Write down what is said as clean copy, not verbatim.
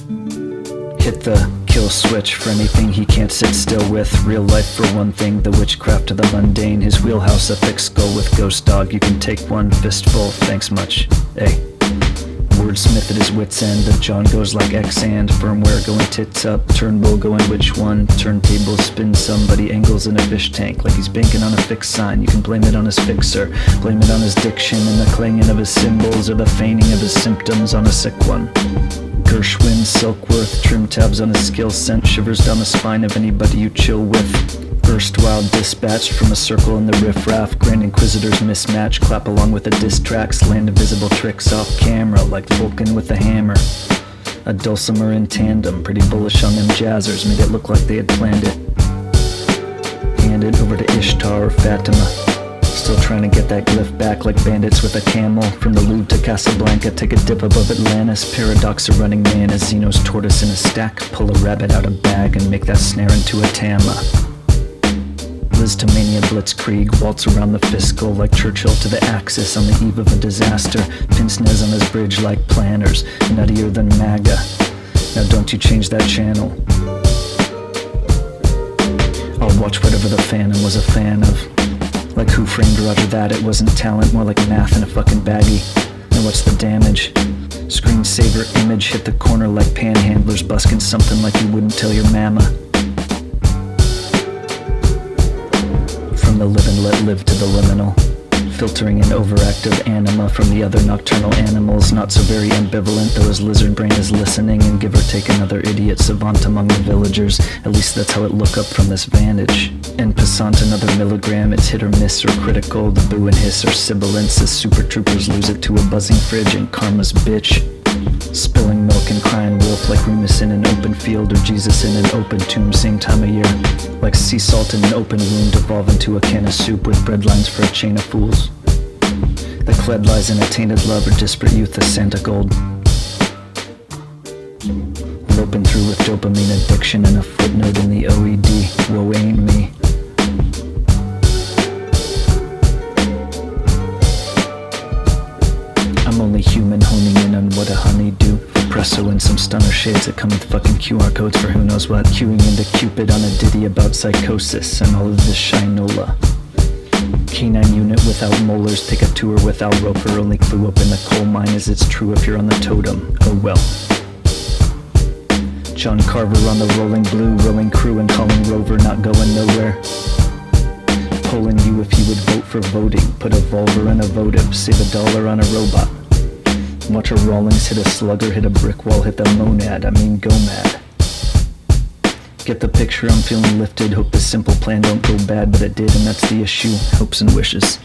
Hit the kill switch for anything he can't sit still with. Real life for one thing, the witchcraft of the mundane. His wheelhouse a thick skull with ghost dog. You can take one fistful, thanks much. Ay. Wordsmith at his wit's end. The John goes like X and firmware going tits up. Turnbull going which one? Turntable spin somebody angles in a fish tank like he's banking on a fixed sign. You can blame it on his fixer, blame it on his diction and the clanging of his cymbals or the feigning of his symptoms on a sick one. Gershwin, Silkworth, trim tabs on his skill sent shivers down the spine of anybody you chill with. Erstwhile dispatched from a circle in the riffraff, Grand Inquisitors mismatch, clap along with the diss tracks, land invisible tricks off camera like Vulcan with a hammer. A dulcimer in tandem, pretty bullish on them jazzers, made it look like they had planned it. Hand it over to Ishtar or Fatima. Still trying to get that glyph back like bandits with a camel. From the Louvre to Casablanca, take a dip above Atlantis. Paradox of running man as Zeno's tortoise in a stack. Pull a rabbit out of bag and make that snare into a tama. Liz to mania blitzkrieg, waltz around the fiscal like Churchill to the Axis on the eve of a disaster. Pince nez on his bridge like planners, nuttier than MAGA. Now don't you change that channel. I'll watch whatever the Phantom was a fan of. Like Who Framed Roger That, it wasn't talent, more like math in a fucking baggie. Now what's the damage? Screensaver image hit the corner like panhandlers busking something like you wouldn't tell your mama. From the live and let live to the liminal, filtering an overactive anima from the other nocturnal animals. Not so very ambivalent, though his lizard brain is listening, and give or take another idiot savant among the villagers. At least that's how it look up from this vantage. En passant another milligram, it's hit or miss or critical. The boo and hiss are sibilants as super troopers lose it to a buzzing fridge and karma's bitch. Spilling milk and crying wolf like Remus in an open field or Jesus in an open tomb same time of year. Like sea salt in an open wound evolve into a can of soup with breadlines for a chain of fools. The cled lies in a tainted love or disparate youth as Santa Gold. Loping through with dopamine addiction and a footnote in the OED. Woe ain't me. I'm only human honing in on what a honeydew. Espresso and some stunner shades that come with fucking QR codes for who knows what. Queuing into Cupid on a ditty about psychosis and all of this shinola. Canine unit without molars, take a tour without Roper. Only clue up in the coal mine is it's true if you're on the totem. Oh well. John Carver on the rolling blue, rowing crew and calling rover, not going nowhere. Polling you if you would vote for voting. Put a vulvar in a votive, save $1 on a robot. Watch a Rawlings hit a slugger, hit a brick wall, hit the monad, I mean go mad. Get the picture, I'm feeling lifted, hope this simple plan don't go bad, but it did and that's the issue, hopes and wishes.